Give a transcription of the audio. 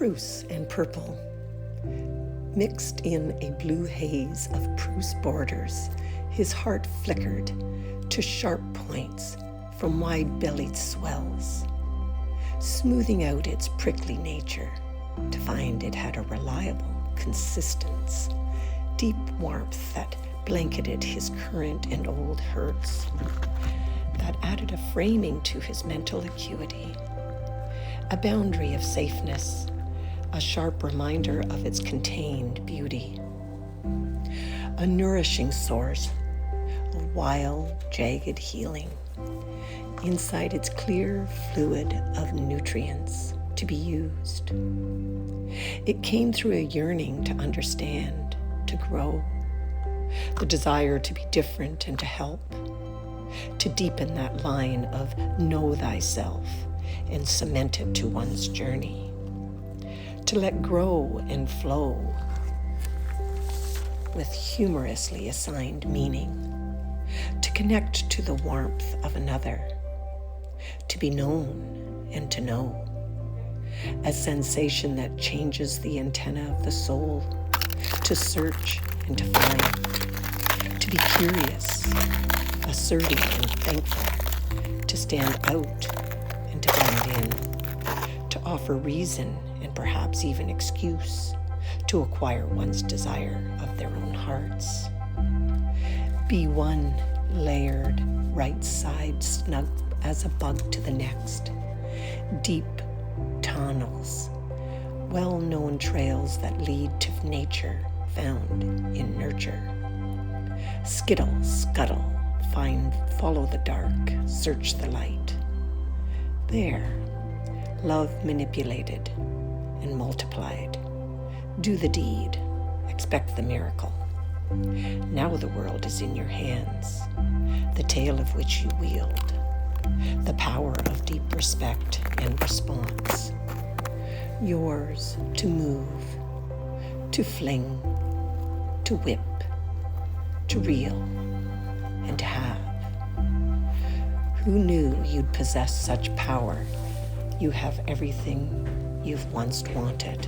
spruce and purple, mixed in a blue haze of spruce borders, his heart flickered to sharp points from wide-bellied swells, smoothing out its prickly nature to find it had a reliable consistence, deep warmth that blanketed his current and old hurts, that added a framing to his mental acuity, a boundary of safeness, a sharp reminder of its contained beauty, a nourishing source of wild, jagged healing inside its clear fluid of nutrients to be used. It came through a yearning to understand, to grow, the desire to be different and to help, to deepen that line of know thyself and cement it to one's journey, to let grow and flow with humorously assigned meaning, to connect to the warmth of another, to be known and to know, a sensation that changes the antenna of the soul, to search and to find, to be curious, assertive and thankful, to stand out and to blend in, to offer reason and perhaps even excuse, to acquire one's desire of their own hearts. Be one layered, right side snug as a bug to the next, deep tunnels, well-known trails that lead to nature found in nurture. Skittle, scuttle, find, follow the dark, search the light. There, love manipulated and multiplied. Do the deed, expect the miracle. Now the world is in your hands, the tail of which you wield, the power of deep respect and response. Yours to move, to fling, to whip, to reel, and to have. Who knew you'd possess such power? You have everything you've once wanted.